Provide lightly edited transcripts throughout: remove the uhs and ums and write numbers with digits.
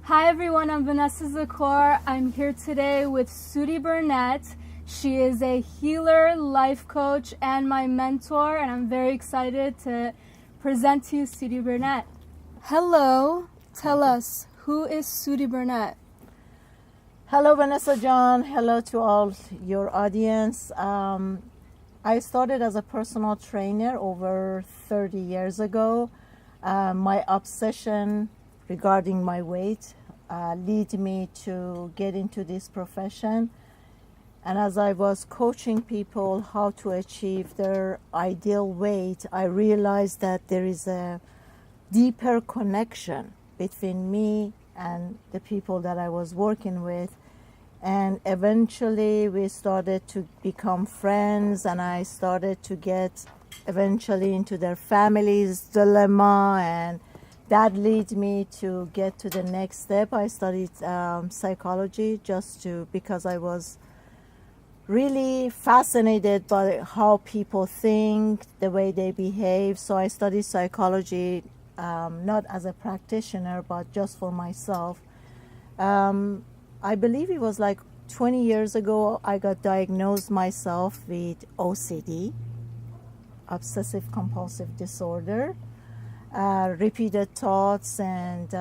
Hi everyone, I'm Vanessa Zakor. I'm here today with Sudi Burnett. She is a healer, life coach, and my mentor, and I'm very excited to present to you Sudi Burnett. Hello, tell us, who is Sudi Burnett? Hello, Vanessa John. Hello to all your audience. I started as a personal trainer over 30 years ago. My obsession regarding my weight led me to get into this profession. And as I was coaching people how to achieve their ideal weight, I realized that there is a deeper connection between me and the people that I was working with. And eventually we started to become friends, and I started to get eventually into their families' dilemma, and that led me to get to the next step. I studied psychology because I was really fascinated by how people think, the way they behave. So I studied psychology, not as a practitioner, but just for myself. I believe it was like 20 years ago, I got diagnosed myself with OCD, obsessive compulsive disorder, repeated thoughts, and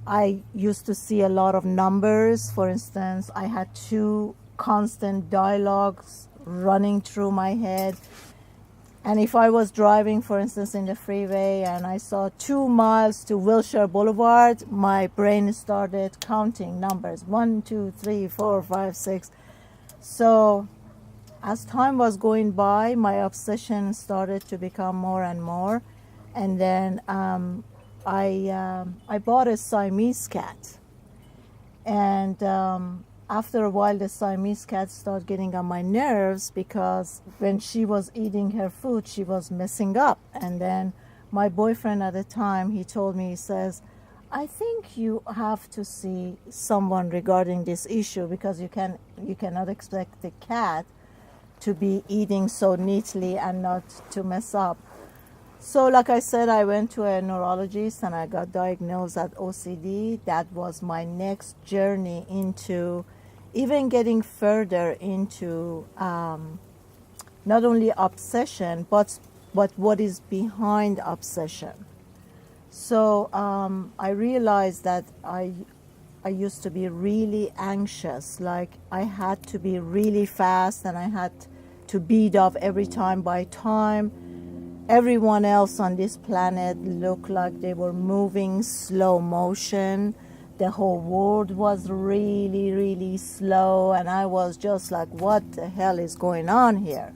I used to see a lot of numbers. For instance, I had two constant dialogues running through my head. And if I was driving, for instance, in the freeway and I saw 2 miles to Wilshire Boulevard, my brain started counting numbers, 1, 2, 3, 4, 5, 6. So as time was going by, my obsession started to become more and more. And then I bought a Siamese cat. And after a while, the Siamese cat started getting on my nerves because when she was eating her food, she was messing up. And then my boyfriend at the time, he told me, he says, I think you have to see someone regarding this issue, because you cannot expect the cat to be eating so neatly and not to mess up. So like I said, I went to a neurologist and I got diagnosed at OCD. That was my next journey into even getting further into not only obsession, but what is behind obsession. So I realized that I used to be really anxious, like I had to be really fast and I had to beat off every time by time. Everyone else on this planet looked like they were moving slow motion. The whole world was really, really slow, and I was just like, what the hell is going on here?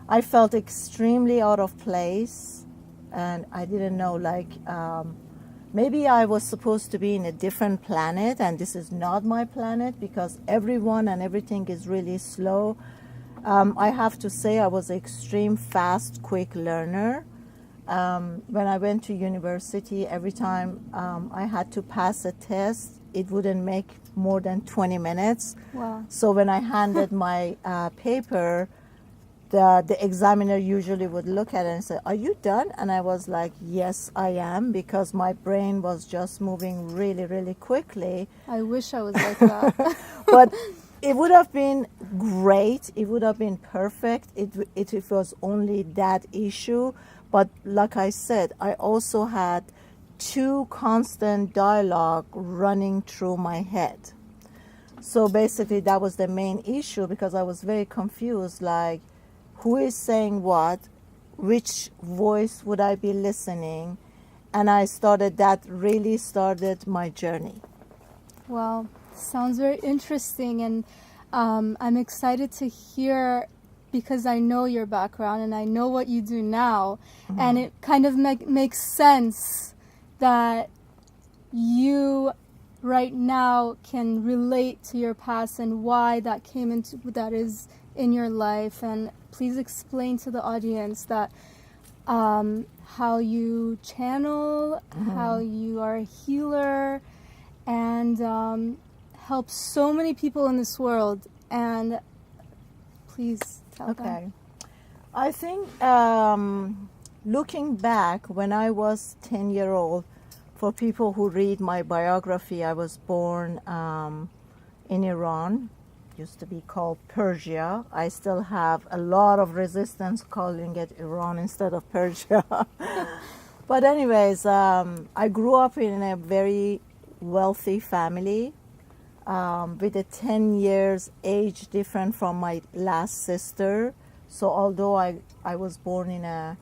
I felt extremely out of place, and I didn't know, maybe I was supposed to be in a different planet, and this is not my planet, because everyone and everything is really slow. I have to say I was an extreme fast, quick learner. When I went to university, every time I had to pass a test, it wouldn't make more than 20 minutes. Wow. So when I handed my paper, the examiner usually would look at it and say, are you done? And I was like, yes, I am, because my brain was just moving really, really quickly. I wish I was like that. But it would have been great. It would have been perfect if it was only that issue. But like I said, I also had 2 constant dialogue running through my head. So basically that was the main issue, because I was very confused, like who is saying what, which voice would I be listening? And that really started my journey. Wow, sounds very interesting, and I'm excited to hear, because I know your background and I know what you do now, and it kind of makes sense that you right now can relate to your past and why that is in your life. And please explain to the audience that how you channel, how you are a healer, and help so many people in this world. And please tell them. I think looking back, when I was 10-year-old, For people who read my biography, I was born in Iran, used to be called Persia. I still have a lot of resistance calling it Iran instead of Persia. But anyways, I grew up in a very wealthy family with a 10 years age different from my last sister. So although I was born in a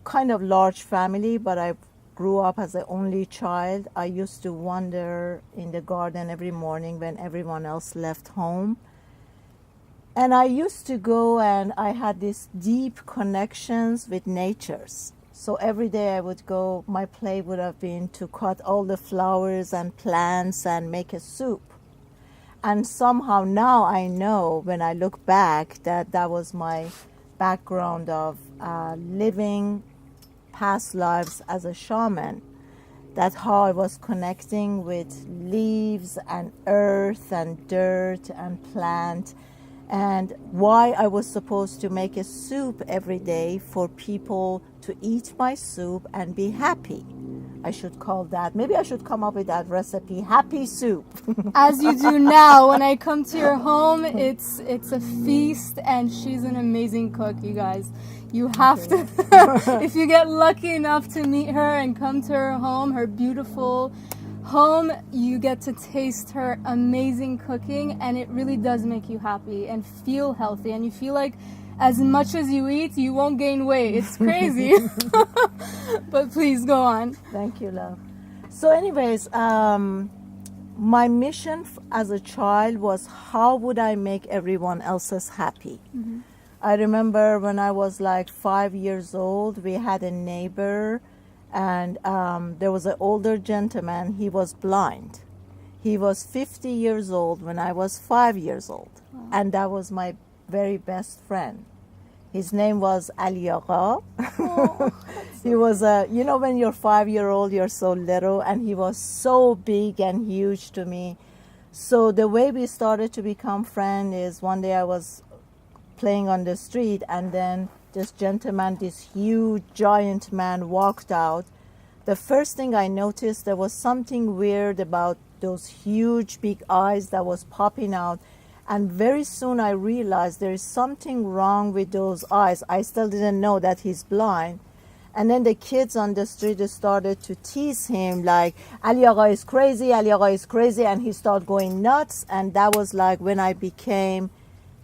kind of large family, but I grew up as the only child, I used to wander in the garden every morning when everyone else left home. And I used to go, and I had these deep connections with natures. So every day I would go, my play would have been to cut all the flowers and plants and make a soup. And somehow now I know, when I look back, that that was my background of living past lives as a shaman. That's how I was connecting with leaves and earth and dirt and plant, and why I was supposed to make a soup every day for people to eat my soup and be happy. I should call that, maybe I should come up with that recipe, happy soup. As you do now. When I come to your home, it's a feast, and she's an amazing cook, you guys. You have to, if you get lucky enough to meet her and come to her home, her beautiful home, you get to taste her amazing cooking, and it really does make you happy and feel healthy, and you feel like as much as you eat, you won't gain weight. It's crazy. But please go on. Thank you, love. So anyways, my mission as a child was, how would I make everyone else's happy? Mm-hmm. I remember when I was like 5 years old, we had a neighbor, and there was an older gentleman. He was blind. He was 50 years old when I was 5 years old. Wow. And that was my very best friend. His name was Ali Agha. Oh, he was you know, when you're 5-year-old, you're so little, and he was so big and huge to me. So the way we started to become friends is, one day I was playing on the street, and then this gentleman, this huge giant man, walked out. The first thing I noticed, there was something weird about those huge big eyes that was popping out. And very soon I realized there is something wrong with those eyes. I still didn't know that he's blind. And then the kids on the street started to tease him, like, Ali Agha is crazy, Ali Agha is crazy. And he started going nuts. And that was like when I became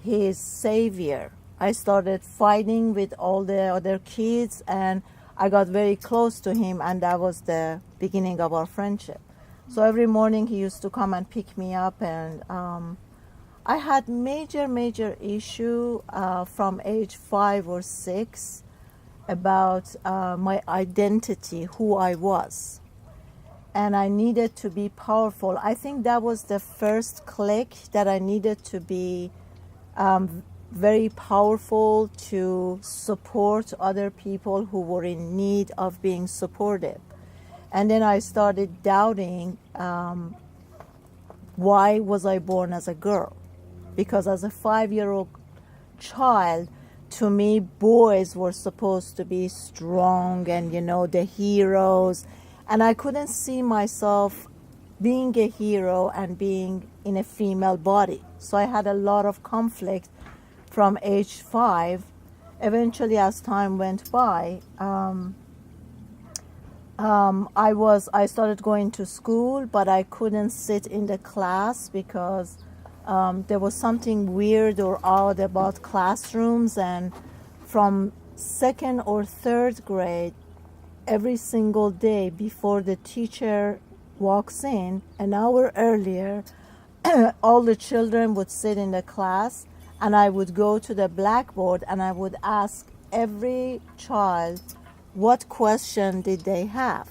his savior. I started fighting with all the other kids, and I got very close to him. And that was the beginning of our friendship. So every morning he used to come and pick me up, and I had major issue from age 5 or 6 about my identity, who I was. And I needed to be powerful. I think that was the first click, that I needed to be very powerful to support other people who were in need of being supported. And then I started doubting, why was I born as a girl? Because as a 5-year-old child, to me, boys were supposed to be strong and, you know, the heroes. And I couldn't see myself being a hero and being in a female body. So I had a lot of conflict from age 5. Eventually, as time went by, I started going to school, but I couldn't sit in the class because there was something weird or odd about classrooms. And from 2nd or 3rd grade, every single day before the teacher walks in, an hour earlier, all the children would sit in the class, and I would go to the blackboard and I would ask every child what question did they have.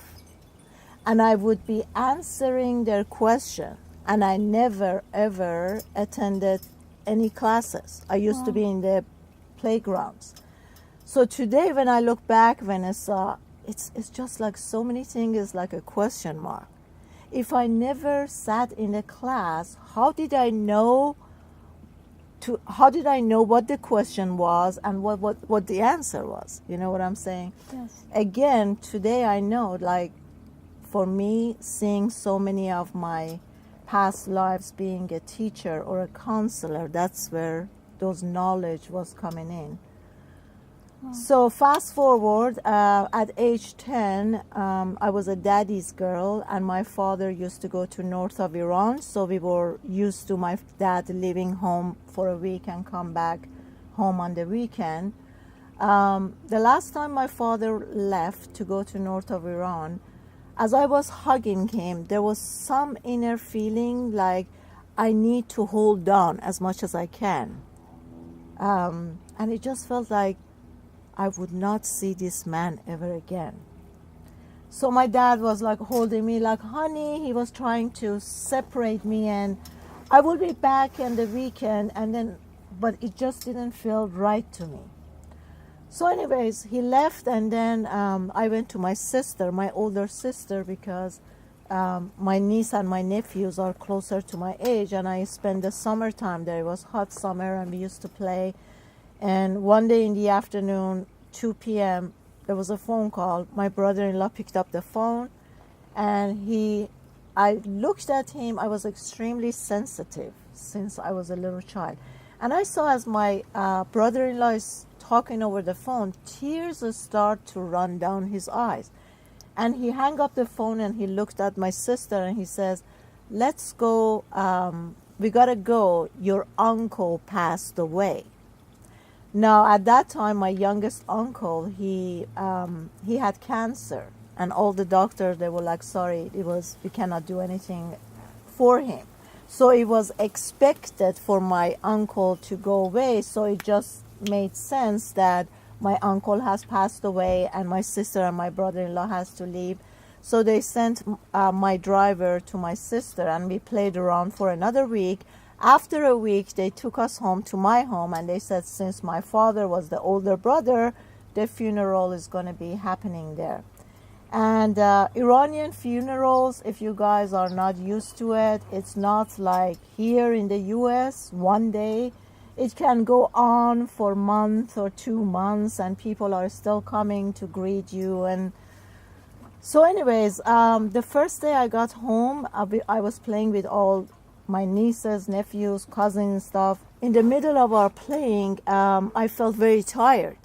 And I would be answering their question. And I never, ever attended any classes. I used to be in the playgrounds. So today, when I look back, Vanessa, it's just like so many things is like a question mark. If I never sat in a class, how did I know what the question was and what the answer was? You know what I'm saying? Yes. Again, today I know, like, for me, seeing so many of my past lives being a teacher or a counselor, that's where those knowledge was coming in. So fast forward, at age 10, I was a daddy's girl, and my father used to go to north of Iran, so we were used to my dad leaving home for a week and come back home on the weekend. The last time my father left to go to north of Iran, as I was hugging him, there was some inner feeling like I need to hold on as much as I can. And it just felt like I would not see this man ever again. So my dad was like holding me like, honey, he was trying to separate me, and I will be back in the weekend, but it just didn't feel right to me. So anyways, he left, and then I went to my sister, my older sister, because my niece and my nephews are closer to my age, and I spent the summertime there. It was hot summer, and we used to play. And one day in the afternoon, 2 p.m., there was a phone call. My brother-in-law picked up the phone, and I looked at him. I was extremely sensitive since I was a little child. And I saw as my brother-in-law is talking over the phone, tears start to run down his eyes. And he hung up the phone, and he looked at my sister, and he says, let's go, we gotta go, your uncle passed away. Now, at that time, my youngest uncle, he had cancer, and all the doctors, they were like, sorry, we cannot do anything for him. So it was expected for my uncle to go away, so it just made sense that my uncle has passed away and my sister and my brother-in-law has to leave. So they sent my driver to my sister, and we played around for another week. After a week, they took us home to my home, and they said since my father was the older brother, the funeral is going to be happening there. And Iranian funerals, if you guys are not used to it, it's not like here in the U.S., one day. It can go on for a month or 2 months, and people are still coming to greet you. And so anyways, the first day I got home, I was playing with all my nieces, nephews, cousins and stuff. In the middle of our playing, I felt very tired.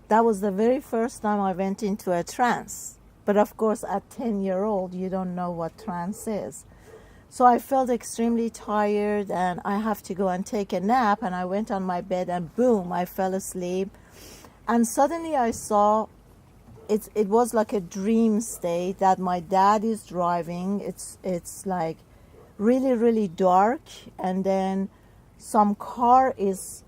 That was the very first time I went into a trance. But of course, at 10-year-old, you don't know what trance is. So I felt extremely tired, and I have to go and take a nap, and I went on my bed, and boom, I fell asleep. And suddenly I saw, it was like a dream state that my dad is driving. It's like really, really dark, and then some car is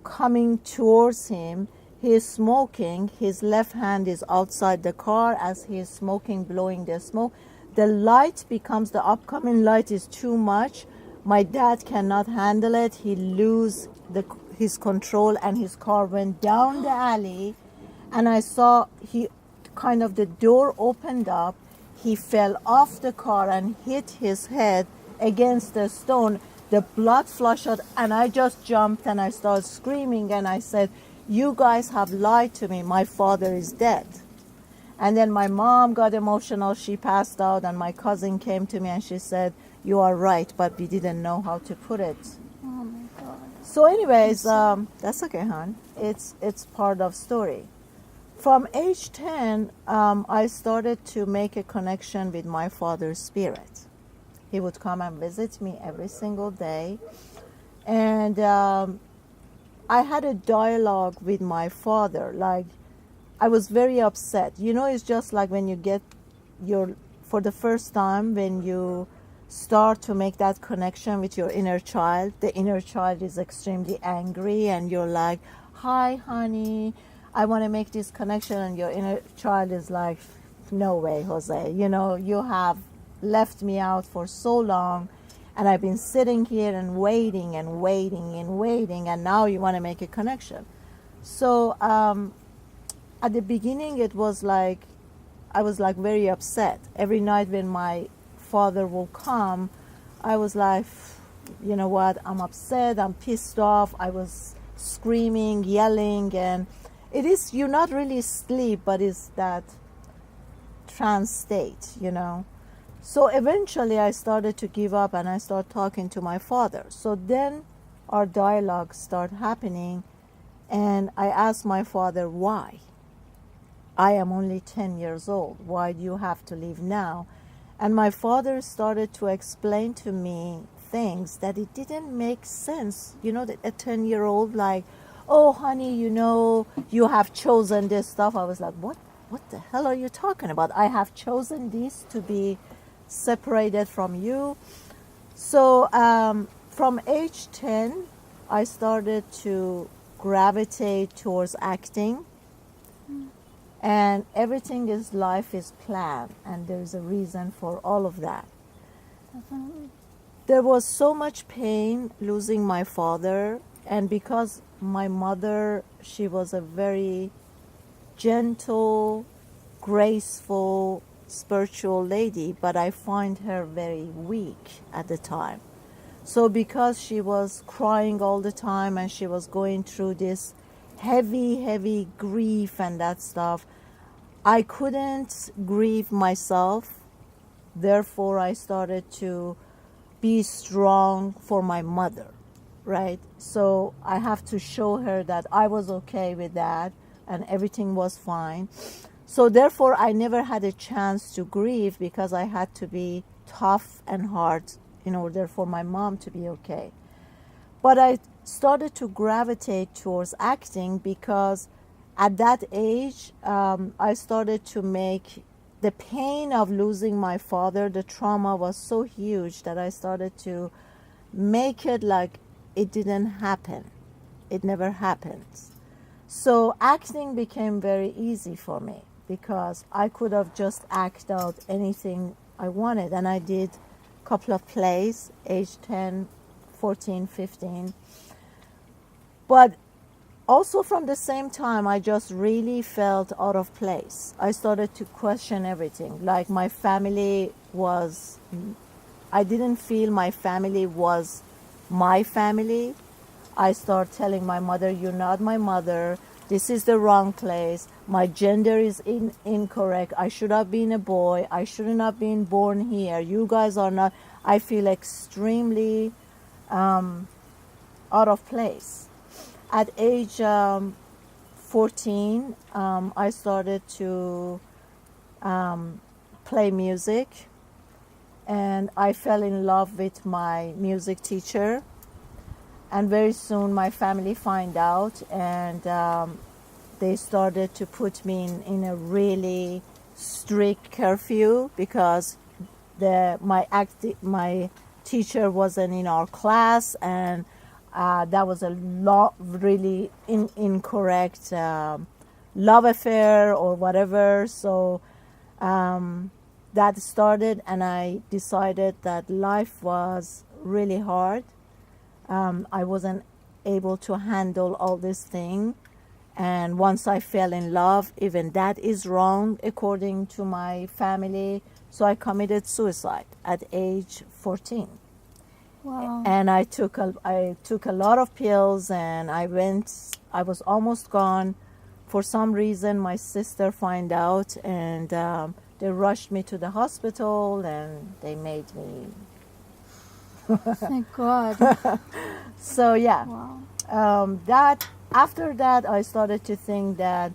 coming towards him. He is smoking. His left hand is outside the car as he is smoking, blowing the smoke. The light becomes, the upcoming light is too much. My dad cannot handle it. He lose his control, and his car went down the alley, and I saw the door opened up. He fell off the car and hit his head against the stone. The blood flushed out, and I just jumped, and I started screaming, and I said, you guys have lied to me. My father is dead. And then my mom got emotional. She passed out, and my cousin came to me, and she said, you are right, but we didn't know how to put it. Oh my God. So anyways, that's okay, hon. It's part of story. From age 10, I started to make a connection with my father's spirit. He would come and visit me every single day. And I had a dialogue with my father. Like, I was very upset. You know, it's just like when you get for the first time, when you start to make that connection with your inner child, the inner child is extremely angry, and you're like, hi, honey, I want to make this connection. And your inner child is like, no way, Jose. You know, you have left me out for so long, and I've been sitting here and waiting and waiting and waiting, and now you want to make a connection. So at the beginning, it was like, I was like very upset. Every night when my father will come, I was like, you know what, I'm upset, I'm pissed off. I was screaming, yelling, and it is, you're not really asleep, but it's that trance state, So eventually I started to give up and I started talking to my father. So then our dialogue started happening, and I asked my father, why? I am only 10 years old. Why do you have to leave now? And my father started to explain to me things that it didn't make sense. That a 10-year-old like, oh, honey, you have chosen this stuff. I was like, what the hell are you talking about? I have chosen this to be separated from you. So from age 10, I started to gravitate towards acting. And everything is life is planned, and there's a reason for all of that. Definitely. There was so much pain losing my father, and because my mother, she was a very gentle, graceful, spiritual lady, but I find her very weak at the time. So because she was crying all the time and she was going through this heavy grief and that stuff, I couldn't grieve myself. Therefore, I started to be strong for my mother, right? So I have to show her that I was okay with that and everything was fine. So therefore, I never had a chance to grieve because I had to be tough and hard in order for my mom to be okay. But I started to gravitate towards acting because at that age, I started to make the pain of losing my father, the trauma was so huge that I started to make it like it didn't happen. It never happened. So acting became very easy for me because I could have just acted out anything I wanted. And I did a couple of plays, age 10, 14, 15. But also from the same time, I just really felt out of place. I started to question everything. Like my family was, I didn't feel my family was my family. I started telling my mother, you're not my mother. This is the wrong place. My gender is incorrect. I should have been a boy. I shouldn't have been born here. You guys are not. I feel extremely out of place. At age 14, I started to play music, and I fell in love with my music teacher. And very soon my family found out, and they started to put me in a really strict curfew because my teacher wasn't in our class, and that was a really incorrect love affair or whatever. So that started, and I decided that life was really hard. I wasn't able to handle all this thing. And once I fell in love, even that is wrong according to my family. So I committed suicide at age 14. Wow. And I took a lot of pills, and I was almost gone. For some reason, my sister found out, and they rushed me to the hospital, and they made me. Thank God. So yeah, Wow. After that, I started to think that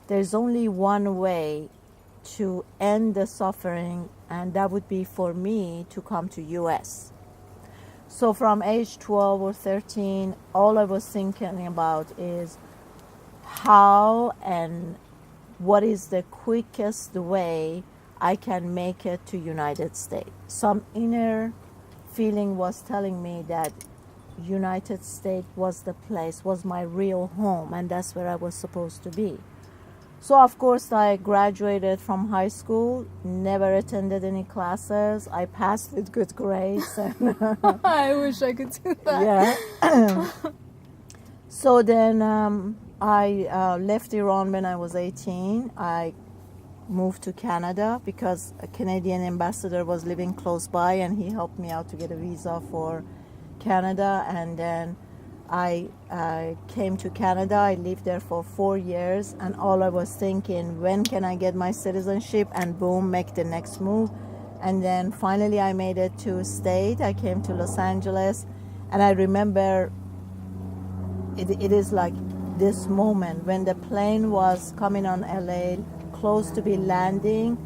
there's only one way to end the suffering, and that would be for me to come to U.S. So from age 12 or 13, all I was thinking about is how and what is the quickest way I can make it to United States. Some inner feeling was telling me that United States was the place, was my real home, and that's where I was supposed to be. So of course I graduated from high school, never attended any classes. I passed with good grades. And I wish I could do that. yeah. So then I left Iran when I was 18. I moved to Canada because a Canadian ambassador was living close by, and he helped me out to get a visa for Canada. And then I came to Canada. I lived there for 4 years, and all I was thinking, when can I get my citizenship, and boom, make the next move. And then finally I made it to state. I came to Los Angeles, and I remember it is like this moment when the plane was coming on LA, close to be landing.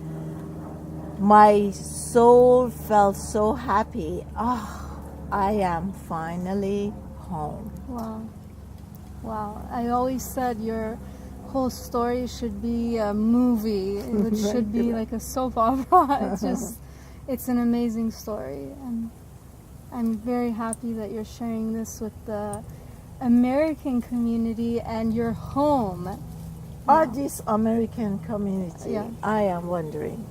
My soul felt so happy. Oh, I am finally home. Wow. Wow. I always said your whole story should be a movie. It should be like a soap opera. It's an amazing story. And I'm very happy that you're sharing this with the American community and your home. Are this American community? Yeah. I am wondering.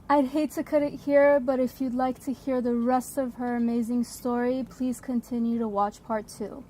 I'd hate to cut it here, but if you'd like to hear the rest of her amazing story, please continue to watch part 2.